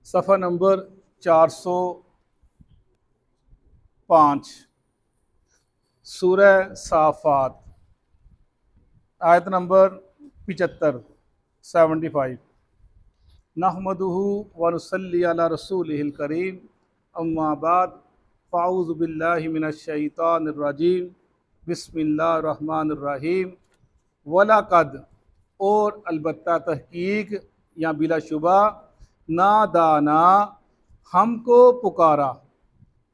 صفحہ نمبر 405 سورہ صافات آیت نمبر 75 نحمدہ ونصلی علی رسولہ الکریم اما بعد فاعوذ باللہ من الشیطان الرجیم بسم اللہ الرحمن الرحیم وَلَقَدْ اور البتہ تحقیق یا بلا شبہ نادانا ہم کو پکارا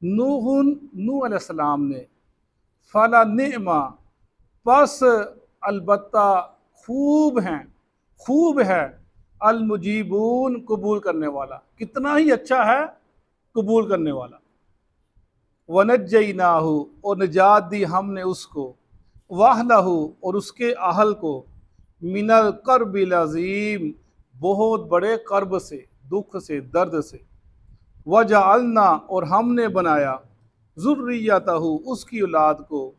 نوح علیہ السلام نے فَلَنِعْمَ پس البتہ خوب ہے المجیبون قبول کرنے والا، کتنا ہی اچھا ہے قبول کرنے والا۔ وَنَجَّيْنَاهُ اور نجات دی ہم نے اس کو، وَأَهْلَهُ اور اس کے اہل کو، مِنَ الْكَرْبِ الْعَظِيمِ بہت بڑے کرب سے، دکھ سے، درد سے۔ وَجَعَلْنَا اور ہم نے بنایا ذُرِّيَّتَهُ اس کی اولاد کو،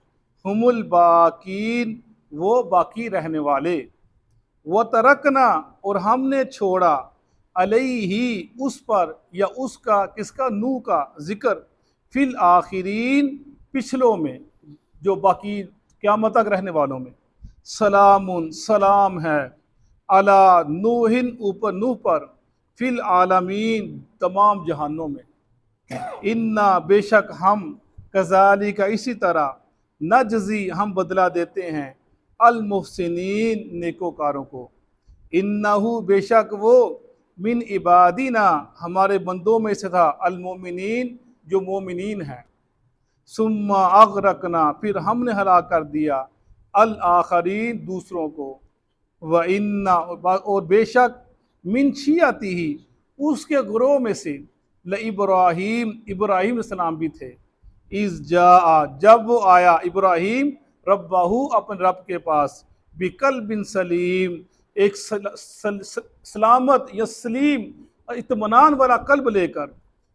ہم الباقین وہ باقی رہنے والے۔ وَتَرَكْنَا اور ہم نے چھوڑا علیہ اس پر یا اس کا کس کا نوح کا ذکر فی الآخرین پچھلوں میں جو باقی قیامت تک رہنے والوں میں۔ سلام ہے علی نوح اوپر نوح پر فی العالمین تمام جہانوں میں۔ انا بے شک ہم کذالک اسی طرح نجزی ہم بدلہ دیتے ہیں المحسنین نیکوکاروں کو۔ انہو بے شک وہ من عبادنا ہمارے بندوں میں سے تھا، المؤمنین جو مومنین ہیں۔ ثم اغرقنا پھر ہم نے ہلاک کر دیا الآخرین دوسروں کو۔ وَإِنَّ اور بے شک من شیعتہ اس کے گروہ میں سے لإبراہیم ابراہیم علیہ السلام بھی تھے۔ اذ جاء جب وہ آیا ابراہیم ربہ اپنے رب کے پاس بقلب سلیم ایک سلامت یا سلیم اطمینان والا قلب لے کر۔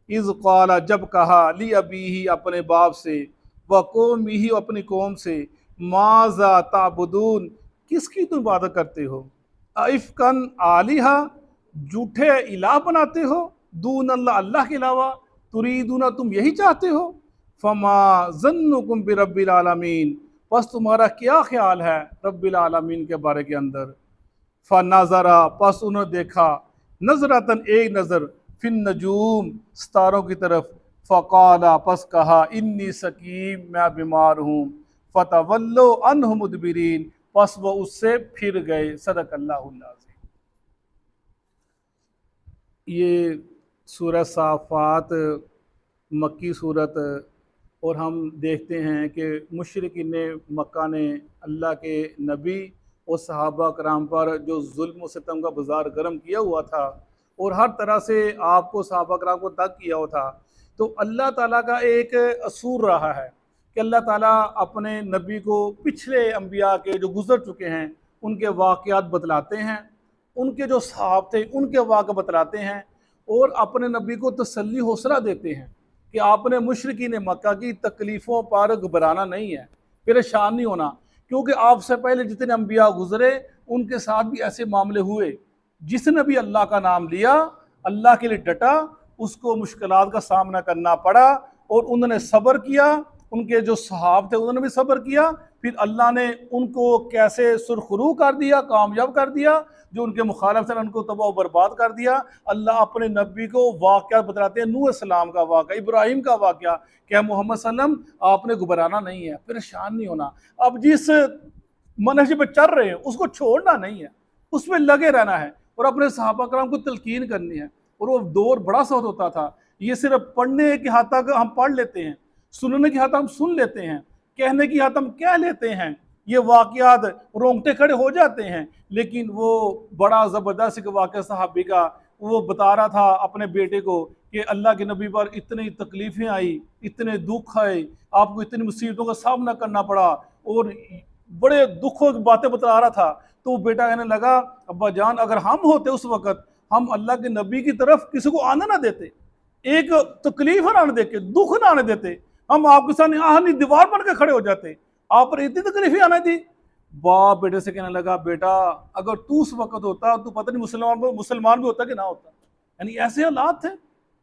اذ قال جب کہا لی ابیہ اپنے باپ سے وقومہ اپنی قوم سے ماذا تعبدون کس کی تم عبادت کرتے ہو؟ ائفکن آلہہ جھوٹے الہ بناتے ہو، دون اللہ اللہ کے علاوہ، تریدون تم یہی چاہتے ہو؟ فما ظنکم برب العالمین پس تمہارا کیا خیال ہے رب العالمین کے بارے کے اندر؟ فنظرا پس انہوں نے دیکھا نظرتاً ایک نظر فی النجوم ستاروں کی طرف، فقالا پس کہا انی سقیم میں بیمار ہوں، فتولوا عنہ مدبرین پس وہ اس سے پھر گئے۔ صدق اللہ العظیم۔ یہ سورہ صافات مکی صورت، اور ہم دیکھتے ہیں کہ مشرکین مکہ نے اللہ کے نبی اور صحابہ کرام پر جو ظلم و ستم کا بازار گرم کیا ہوا تھا اور ہر طرح سے آپ کو صحابہ کرام کو تنگ کیا ہوا تھا، تو اللہ تعالیٰ کا ایک اصول رہا ہے کہ اللہ تعالیٰ اپنے نبی کو پچھلے انبیاء کے جو گزر چکے ہیں ان کے واقعات بتلاتے ہیں، ان کے جو صحابہ تھے ان کے واقعہ بتلاتے ہیں، اور اپنے نبی کو تسلی حوصلہ دیتے ہیں کہ آپ نے مشرکین مکہ کی تکلیفوں پر گھبرانا نہیں ہے، پریشان نہیں ہونا، کیونکہ آپ سے پہلے جتنے انبیاء گزرے ان کے ساتھ بھی ایسے معاملے ہوئے۔ جس نے بھی اللہ کا نام لیا، اللہ کے لیے ڈٹا، اس کو مشکلات کا سامنا کرنا پڑا اور انہوں نے صبر کیا، ان کے جو صحابہ تھے انہوں نے بھی صبر کیا، پھر اللہ نے ان کو کیسے سرخرو کر دیا، کامیاب کر دیا، جو ان کے مخالف تھے ان کو تباہ و برباد کر دیا۔ اللہ اپنے نبی کو واقعات بتلاتے ہیں، نوح السلام کا واقعہ، ابراہیم کا واقعہ، کہ محمد صلی اللہ علیہ وسلم آپ نے گھبرانا نہیں ہے، پریشان نہیں ہونا، اب جس منہج پہ چل رہے ہیں اس کو چھوڑنا نہیں ہے، اس میں لگے رہنا ہے، اور اپنے صحابہ کرام کو تلقین کرنی ہے۔ اور وہ دور بڑا سخت ہوتا تھا، یہ صرف پڑھنے کی حد تک ہم پڑھ لیتے ہیں، سننے کی حد تک ہم سن لیتے ہیں، کہنے کی حد تک ہم کہہ لیتے ہیں، یہ واقعات رونگٹے کھڑے ہو جاتے ہیں، لیکن وہ بڑا زبردست ایک واقعہ صحابی کا، وہ بتا رہا تھا اپنے بیٹے کو کہ اللہ کے نبی پر اتنی تکلیفیں آئی، اتنے دکھ آئے، آپ کو اتنی مصیبتوں کا سامنا کرنا پڑا، اور بڑے دکھوں کی باتیں بتا رہا تھا، تو وہ بیٹا کہنے لگا ابا جان اگر ہم ہوتے اس وقت ہم اللہ کے نبی کی طرف کسی کو آنے نہ دیتے، ایک تکلیف نہ آنے دیتے، دکھ نہ آنے دیتے، ہم آپ کے سامنے آہنی دیوار بن کے کھڑے ہو جاتے، آپ پر اتنی تکلیفیں آنے دی۔ باپ بیٹے سے کہنے لگا بیٹا اگر تو اس وقت ہوتا تو پتہ نہیں مسلمان بھی ہوتا کہ نہ ہوتا۔ یعنی ایسے حالات تھے.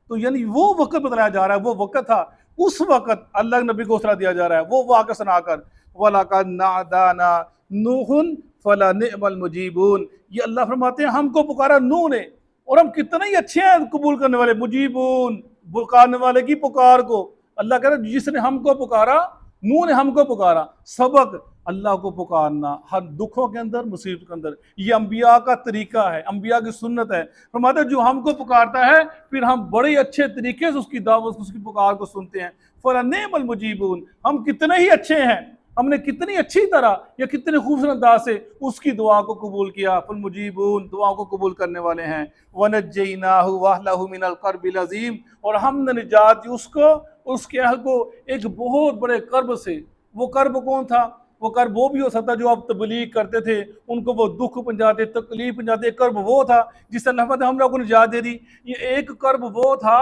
تو یعنی وہ وقت بتلایا جا رہا ہے, وہ وقت تھا, اس وقت اللہ کے نبی کو حوصلہ دیا جا رہا ہے وہ واقعہ سنا کر. وَلَقَدْ نَادَانَا نُوحٌ فَلَنِعْمَ الْمُجِيبُونَ, یہ اللہ فرماتے ہیں ہم کو پکارا نوح نے, اور ہم کتنے ہی اچھے ہیں قبول کرنے والے, مجیبون پکارنے والے کی پکار کو. اللہ کہہ رہا ہے جس نے ہم کو پکارا, نوح نے ہم کو پکارا. سبق اللہ کو پکارنا ہر دکھوں کے اندر, مصیبت کے اندر, یہ انبیاء کا طریقہ ہے, انبیاء کی سنت ہے. فرماتے ہیں جو ہم کو پکارتا ہے پھر ہم بڑے اچھے طریقے سے اس کی دعوت, اس کی پکار کو سنتے ہیں. فَلَنِعْمَ الْمُجِيبُونَ, ہم کتنے ہی اچھے ہیں, ہم نے کتنی اچھی طرح یا کتنے خوبصورت انداز سے اس کی دعا کو قبول کیا. فالمجیبون, دعا کو قبول کرنے والے ہیں. وَنَجَّيْنَاهُ وَأَهْلَهُ مِنَ الْكَرْبِ الْعَظِيمِ, اور ہم نے نجات دی اس کو, اس کے اہل کو ایک بہت بڑے کرب سے. وہ کرب کون تھا؟ وہ کرب وہ بھی ہو سکتا جو آپ تبلیغ کرتے تھے, ان کو وہ دکھ پہنچاتے, تکلیف پہنچاتے. کرب وہ تھا جس سے اللہ نے ہم لوگوں کو نجات دے دی. یہ ایک کرب وہ تھا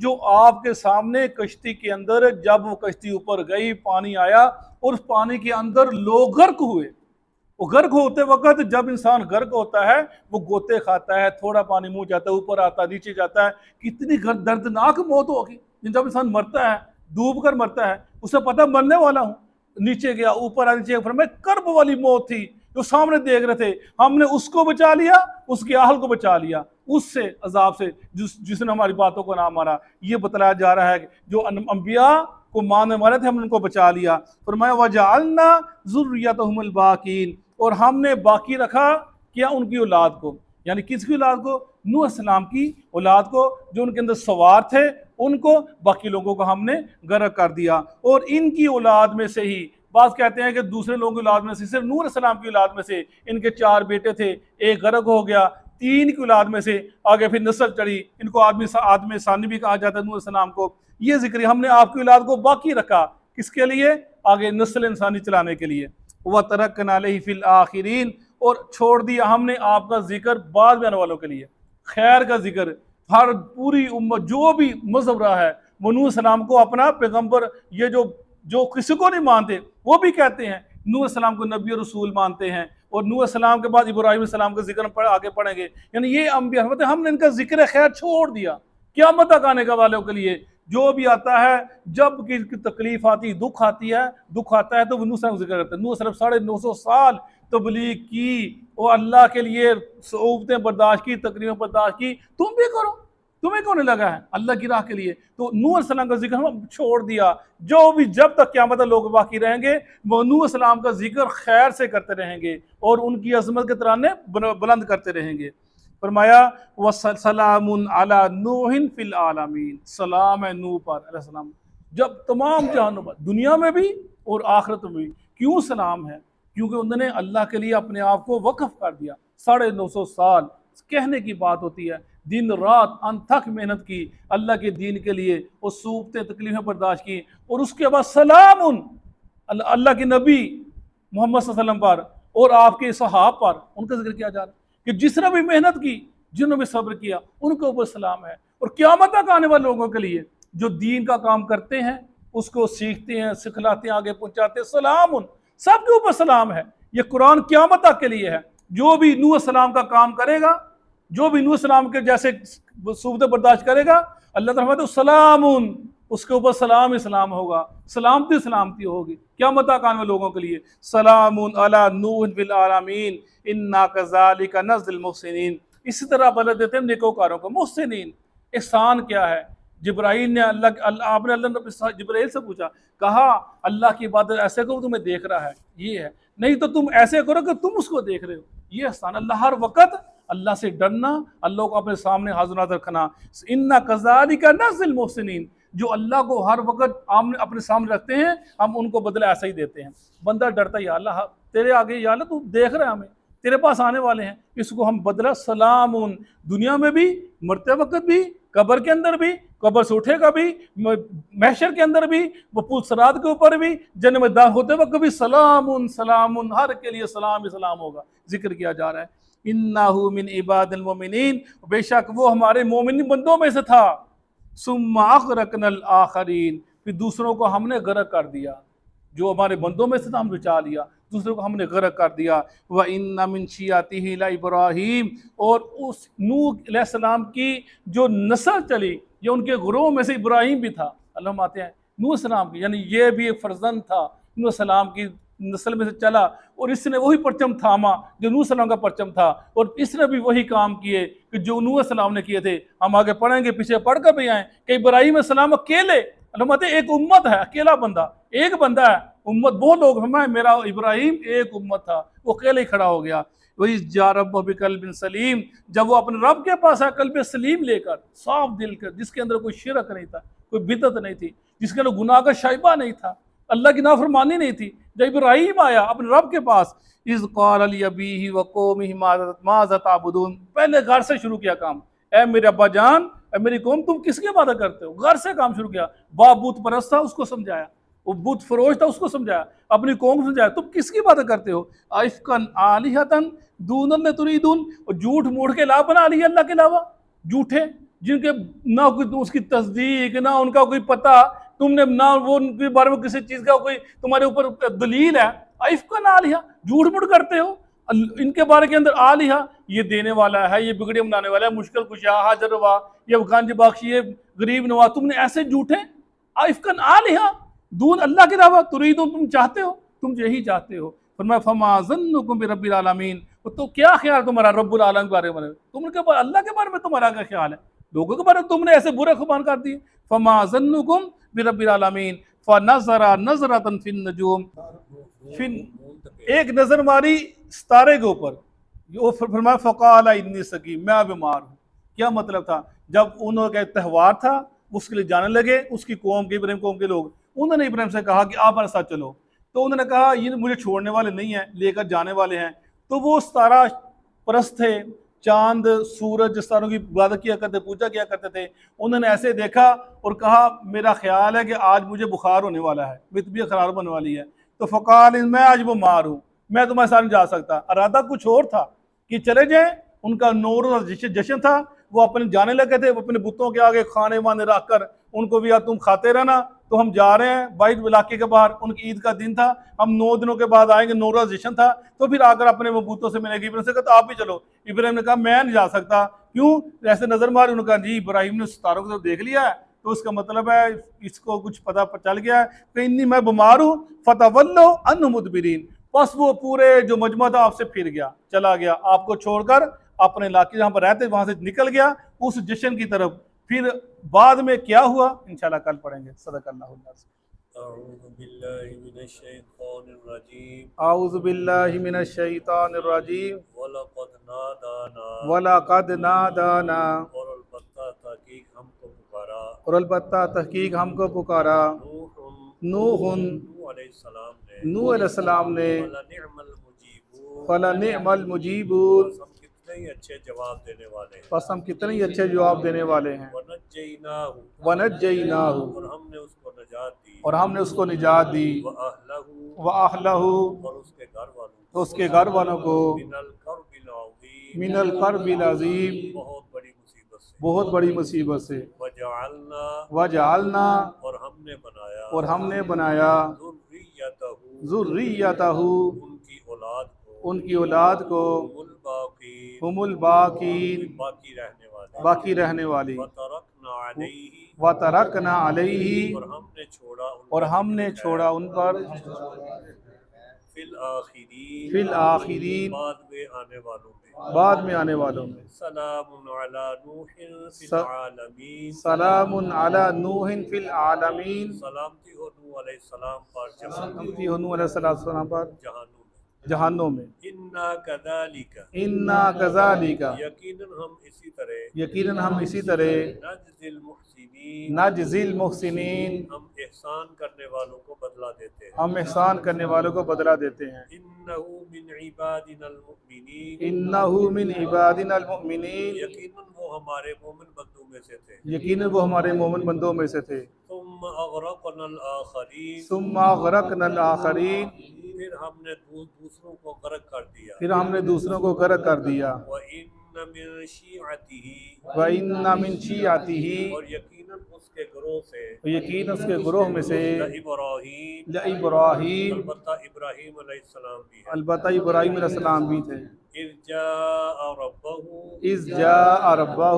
جو آپ کے سامنے کشتی کے اندر, جب وہ کشتی اوپر گئی, پانی آیا اور اس پانی کے اندر لوگ غرق ہوئے. وہ غرق ہوتے وقت, جب انسان غرق ہوتا ہے وہ گوتے کھاتا ہے, تھوڑا پانی منہ جاتا ہے, اوپر آتا ہے, نیچے جاتا ہے. کتنی دردناک موت ہوگی جب انسان مرتا ہے, ڈوب کر مرتا ہے, اسے پتہ مرنے والا ہوں, نیچے گیا, اوپر آیا, نیچے گیا. کرب والی موت تھی جو سامنے دیکھ رہے تھے. ہم نے اس کو بچا لیا, اس کے اہل کو بچا لیا اس سے, عذاب سے, جس نے ہماری باتوں کو نہ مانا. یہ بتلایا جا رہا ہے کہ جو انبیاء کو ماننے والے تھے ہم نے ان کو بچا لیا. فرمایا وَجَعَلْنَا ذُرِّيَّتَهُمُ الْبَاقِينَ, اور ہم نے باقی رکھا کیا ان کی اولاد کو. یعنی کس کی اولاد کو؟ نوح السلام کی اولاد کو, جو ان کے اندر سوار تھے ان کو. باقی لوگوں کو ہم نے غرق کر دیا. اور ان کی اولاد میں سے ہی, بعض کہتے ہیں کہ دوسرے لوگوں کی اولاد میں سے, صرف نوح علیہ السلام کی اولاد میں سے ان کے 4 بیٹے تھے, ایک غرق ہو گیا. 3 کی اولاد میں سے آگے پھر نسل چڑھی, ان کو آدم ثانی بھی کہا جاتا ہے نوح علیہ السلام کو. یہ ذکر ہم نے آپ کی اولاد کو باقی رکھا, کس کے لیے؟ آگے نسل انسانی چلانے کے لیے. وَتَرَكْنَا عَلَيْهِ فِي الْآخِرِينَ, اور چھوڑ دیا ہم نے آپ کا ذکر بعد میں آنے والوں کے لیے, خیر کا ذکر. ہر پوری امت جو بھی مذہب رہا ہے, وہ نوح السلام کو اپنا پیغمبر, یہ جو کسی کو نہیں مانتے وہ بھی کہتے ہیں نوح السلام کو نبی اور رسول مانتے ہیں. اور نوح السلام کے بعد ابراہیم السلام کا ذکر آگے پڑھیں گے. یعنی یہ انبیاء ہم نے ان کا ذکر خیر چھوڑ دیا قیامت تک آنے کا والوں کے لیے. جو بھی آتا ہے, جب کی تکلیف آتی, دکھ آتا ہے تو وہ نوح السلام کا ذکر کرتا ہے. نوح السلام 950 سال تبلیغ کی, اور اللہ کے لیے صعوبتیں برداشت کی, تکلیفیں برداشت کی. تم بھی کرو, تمہیں کون لگا ہے اللہ کی راہ کے لیے. تو نوح علیہ السلام کا ذکر ہم چھوڑ دیا. جو بھی جب تک قیامت لوگ باقی رہیں گے وہ نوح علیہ السلام کا ذکر خیر سے کرتے رہیں گے, اور ان کی عظمت کے ترانے بلند کرتے رہیں گے. فرمایا وَسَلَامٌ عَلَى نُوحٍ فِي الْعَالَمِينَ, سلام ہے نوح پر علیہ السلام, جب تمام جہانوں پر, دنیا میں بھی اور آخرت میں بھی. کیوں سلام ہے؟ کیونکہ انہوں نے اللہ کے لیے اپنے آپ کو وقف کر دیا. 950 سال کہنے کی بات ہوتی ہے, دن رات انتھک محنت کی اللہ کے دین کے لیے, اور صعوبتیں تکلیفیں برداشت کی. اور اس کے بعد سلام اللہ کے نبی محمد صلی اللہ علیہ وسلم پر اور آپ کے صحاب پر, ان کا ذکر کیا جا رہا ہے کہ جس نے بھی محنت کی, جنہوں نے صبر کیا, ان کے اوپر سلام ہے. اور قیامت تک آنے والے لوگوں کے لیے جو دین کا کام کرتے ہیں, اس کو سیکھتے ہیں, سکھلاتے ہیں, آگے پہنچاتے ہیں, سلام سب کے اوپر سلام ہے. یہ قرآن قیامت تک کے لیے ہے. جو بھی نوح السلام کا کام کرے گا, جو بھی نوح السلام کے جیسے صعوبتیں برداشت کرے گا, اللہ تعالیٰ فرماتا ہے سلام, اس کے اوپر سلام ہی سلام ہوگا, سلامتی ہوگی قیامت تک آنے والے لوگوں کے لیے. سلام علی نوح فی العالمین انا کذالک نجزی المحسنین, اسی طرح بدلہ دیتے ہیں نیکوکاروں کو. محسنین, احسان کیا ہے؟ جبرائیل نے آپ نے جبرائیل سے پوچھا, کہا اللہ کی عبادت ایسے کرو تمہیں دیکھ رہا ہے, یہ ہے, نہیں تو تم ایسے کرو کہ تم اس کو دیکھ رہے ہو. یہ احسان, اللہ ہر وقت اللہ سے ڈرنا, اللہ کو اپنے سامنے حاضر ناظر رکھنا. انا کذالک نجزی المحسنین, جو اللہ کو ہر وقت اپنے سامنے رکھتے ہیں ہم ان کو بدلہ ایسا ہی دیتے ہیں. بندہ ڈرتا ہے, یا اللہ تیرے آگے, یا اللہ تو دیکھ رہا ہے ہمیں, تیرے پاس آنے والے ہیں, اس کو ہم بدلہ سلام, دنیا میں بھی, مرتے وقت بھی, قبر کے اندر بھی, قبر سے اٹھے گا بھی, محشر کے اندر بھی, وہ پل صراط کے اوپر بھی, جنت میں داخل ہوتے وقت بھی سلام, ہر کے لیے سلام ہی سلام ہوگا. ذکر کیا جا رہا ہے انہ من عباد المومنین, بے شک وہ ہمارے مومن بندوں میں سے تھا. ثم اغرقنا الاخرین, پھر دوسروں کو ہم نے غرق کر دیا. جو ہمارے بندوں میں سے تھا ہم بچا لیا, دوسرے کو ہم نے غرق کر دیا۔ وَإِنَّ مِن شِيَعَتِهِ لَإِبْرَاهِيمَ، اور اس نوح علیہ السلام کی جو نسل چلی یہ ان کے گروہ میں سے ابراہیم بھی تھا۔ اللہ آتے ہیں نوح السلام کی، یعنی یہ بھی ایک فرزند تھا نوح السلام کی نسل میں سے چلا، اور اس نے وہی پرچم تھاما جو نوح السلام کا پرچم تھا، اور اس نے بھی وہی کام کیے کہ جو نوح السلام نے کیے تھے۔ ہم آگے پڑھیں گے، پیچھے پڑھ کر بھی آئیں کہ ابراہیم علیہ السلام اکیلے، علامات ایک امت ہے، اکیلا بندہ، ایک بندہ ہے، امت بہت لوگ ہمیں، میرا ابراہیم ایک امت تھا، وہ اکیلے ہی کھڑا ہو گیا۔ وہی جا رب بقلب سلیم، جب وہ اپنے رب کے پاس آیا قلب سلیم لے کر، صاف دل کر، جس کے اندر کوئی شرک نہیں تھا، کوئی بدعت نہیں تھی، جس کے اندر گناہ کا شائبہ نہیں تھا، اللہ کی نافرمانی نہیں تھی۔ جب ابراہیم آیا اپنے رب کے پاس، اذ قال لابیہ وقومہ ماذا تعبدون، پہلے گھر سے شروع کیا کام، اے میرے ابا جان، اے میری قوم، تم کس کی عبادت کرتے ہو؟ گھر سے کام شروع کیا۔ باپ بت پرست تھا، اس کو سمجھایا، وہ بت فروش تھا، اس کو سمجھایا، اپنی قوم کو سمجھایا، تم کس کی عبادت کرتے ہو؟ ائفکن آلہۃ دون اللہ تریدون، اور جھوٹ موڑ کے لا بنا لی اللہ کے علاوہ، جھوٹے جن کے نہ کوئی اس کی تصدیق، نہ ان کا کوئی پتہ، تم نے نہ وہ ان کے بارے میں کسی چیز کا کوئی تمہارے اوپر دلیل ہے۔ ائفکن آلہۃ، جھوٹ موڑ کرتے ہو ان کے بارے کے اندر، آلہہ یہ دینے والا ہے، یہ بگڑے بنانے والا ہے، مشکل کشا، حاجر روا، یہ گنج بخش، یہ غریب نواز، تم نے ایسے جھوٹے ائفکن آلہہ دون اللہ کے علاوہ تریدون، تم چاہتے ہو، تم یہی چاہتے ہو۔ فرمایا فما ظنکم برب العالمین، تو کیا خیال تمہارا رب العالمین کے بارے میں، تم کے بارے اللہ کے بارے میں تمہارا کیا خیال ہے؟ لوگوں کے بارے میں تم نے ایسے برے خوبان کر دیے۔ فما ظنکم برب العالمین فنظر نظرۃ فی النجوم، ایک نظر ماری ستارے کے اوپر، وہ فرمایا فقال انی سقیم، میں بیمار ہوں۔ کیا مطلب تھا؟ جب انہوں کا تہوار تھا اس کے لیے جانے لگے، اس کی قوم کے، ابراہیم قوم کے لوگ، انہوں نے ابراہیم سے کہا کہ آپ ہمارے ساتھ چلو، تو انہوں نے کہا یہ مجھے چھوڑنے والے نہیں ہیں، لے کر جانے والے ہیں۔ تو وہ ستارہ پرست تھے، چاند سورج ستاروں کی عبادت کیا کرتے، پوجا کیا کرتے تھے، انہوں نے ایسے دیکھا اور کہا میرا خیال ہے کہ آج مجھے بخار ہونے والا ہے، میری طبیعت خراب ہونے والی ہے۔ تو فقال میں آج بیمار ہوں، میں تمہارے ساتھ نہیں جا سکتا۔ ارادہ کچھ اور تھا کہ چلے جائیں، ان کا نور جشن تھا، وہ اپنے جانے لگے تھے، وہ اپنے بتوں کے آگے کھانے وانے رکھ کر ان کو بھی یار تم کھاتے رہنا، تو ہم جا رہے ہیں باہر علاقے کے باہر، ان کی عید کا دن تھا، ہم 9 دنوں کے بعد آئیں گے، نورہ جشن تھا، تو پھر آ کر اپنے بتوں سے ملے گی۔ ابراہیم سے کہا تو آپ بھی چلو، ابراہیم نے کہا میں نہیں جا سکتا، کیوں؟ ایسے نظر ماری، انہوں نے کہا جی ابراہیم نے ستاروں کو دیکھ لیا ہے، تو اس کا مطلب ہے اس کو کچھ پتہ چل گیا ہے کہ انی میں بیمار ہوں، فتولوا عنہ مدبرین، بس وہ پورے جو مجمع تھا آپ سے پھر گیا، چلا گیا، آپ کو چھوڑ کر اپنے علاقے جہاں پر رہتے وہاں سے نکل گیا اس جشن کی طرف۔ پھر بعد میں کیا ہوا انشاءاللہ کل پڑھیں گے۔ صدق اللہ العظیم۔ اعوذ باللہ من الشیطان الرجیم، اعوذ باللہ من الشیطان الرجیم، وَلَقَدْ نَادَانَا، وَلَقَدْ نَادَانَا، اور البتہ تحقیق ہم کو پکارا، اور البتہ تحقیق ہم کو پکارا، نوح علیہ السلام نے، نوح علیہ السلام نے، فَلَنِعْمَ الْمُجِيبُونَ، فَلَنِعْمَ الْمُجِيبُونَ، بس ہم کتنے ہی اچھے جواب دینے والے ہیں، بس ہم کتنے ہی اچھے جواب دینے والے ہیں، وَنَجَّيْنَاهُ، وَنَجَّيْنَاهُ، اور ہم نے اس کو نجات دی، اور ہم نے اس کو نجات دی، وَأَهْلَهُ، وَأَهْلَهُ، اور اس کے گھر والوں کو، تو اس کے گھر والوں کو، من الکرب العظیم، من الکرب العظیم، بہت بڑی مصیبت سے، بہت بڑی مصیبت سے، وجعلنا، وجعلنا، اور ہم نے بنایا، اور ہم نے بنایا، ذریتہ، ذریتہ، ان کی اولاد کو، ان کی اولاد کو، هم الباقین، ہم الباقین، باقی رہنے والے، باقی رہنے والی، وترکنا علیہ، وَتَرَكْنَا عَلَيْهِ، اور ہم نے چھوڑا ان اور پر ہم نے چھوڑا ان پر، فی الآخرین، فی الآخرین، بعد میں آنے والوں میں، بعد میں آنے والوں میں، سلام علی نوح فی العالمین، سلام علی نوح فی العالمین، سلامتی ہو نوح علیہ السلام پر سلامتی ہو نوح علیہ السلام پر جہانوں میں، جہانوں میں، انا کذالک، انا کذالک، یقیناً ہم اسی طرح، یقیناً ہم اسی طرح، نجزی المحسنین، نجزی المحسنین، ہم احسان کرنے والوں کو بدلہ دیتے ہیں، ہم احسان کرنے والوں کو بدلہ دیتے ہیں، انہ من عبادنا المؤمنین، انہ من عبادنا المؤمنین، یقیناً وہ ہمارے مومن بندوں میں سے تھے، یقیناً وہ ہمارے مومن بندوں میں سے تھے، ثم اغرقنا الآخرین، ثم اغرقنا الآخرین، پھر ہم نے دوسروں کو غرق کر دیا، پھر ہم نے دوسروں کو غرق کر دیا، وَإِنَّ مِن شِيعَتِهِ، وَإِنَّ مِن شِيعَتِهِ، اور یقیناً یقیناً اس کے گروہ سے یقین اس کے گروہ میں سے ابراہیم ابراہیم، البتہ ابراہیم علیہ السلام بھی ہے البتہ ابراہیم علیہ السلام بھی تھے، اذ جاء ربہ اذ جاء ربہ،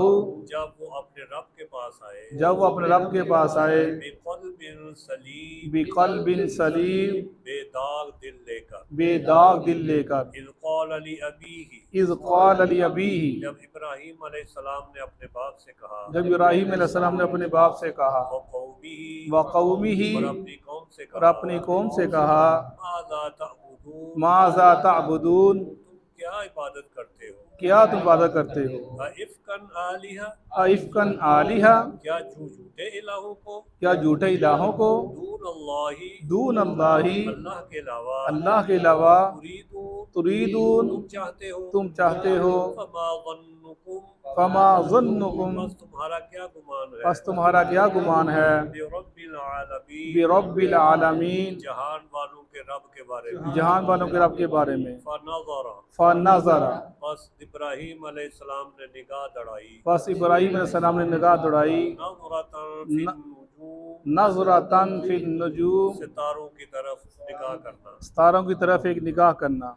جب وہ اپنے رب کے پاس آئے جب وہ اپنے رب کے پاس آئے، بقلب سلیم بقلب سلیم، بے داغ دل لے کر بے داغ دل لے کر، اذ قال لأبیہ اذ قال لأبیہ، جب ابراہیم علیہ السلام نے اپنے باپ سے کہا جب ابراہیم علیہ السلام نے اپنے باپ سے کہا، وقومہ وقومہ، اور اپنی قوم سے اور کہا اپنی قوم سے کہا، ماذا تعبدون ماذا تعبدون، تم کیا عبادت کرتے ہو کیا تم عبادت کرتے ہو، افکن آلیہ افکن آلیہ، کیا جھوٹے الہوں کو کیا جھوٹے الہوں کو دون اللہ دون اللہ، اللہ کے علاوہ اللہ کے علاوہ تریدون تریدون، تم چاہتے ہو تم چاہتے ہو، فما ظنکم فما ظنکم، بس تمہارا کیا گمان ہے پس تمہارا کیا گمان ہے، برب العالمین برب العالمین، جہان والوں کے رب کے بارے میں جہان والوں کے رب کے بارے میں، فنظر فنظر، بس ابراہیم علیہ السلام نے نگاہ دڑائی بس ابراہیم علیہ السلام نے نگاہ دوڑائی، نظرۃ فی النجوم نظرتاً فی النجوم، ستاروں کی طرف نگاہ کرنا ستاروں کی طرف ایک نگاہ کرنا،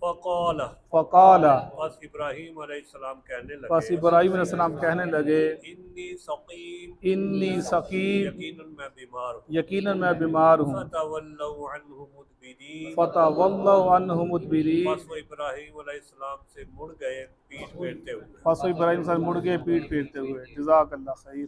فقال فقال، بس ابراہیم علیہ السلام کہنے بس لگے ابراہیم علیہ السلام کہنے لگے، انی سقیم انی سقیم، یقیناً میں بیمار ہوں یقیناً میں بیمار ہوں، فتولوا عنہ مدبرین فتولوا عنہ مدبرین، بس وہ ابراہیم علیہ السلام سے مڑ گئے پیٹھ پھیرتے ہوئے پس وہ ابراہیم صاحب مڑ گئے پیٹ پھیرتے ہوئے، جزاک اللہ خیر۔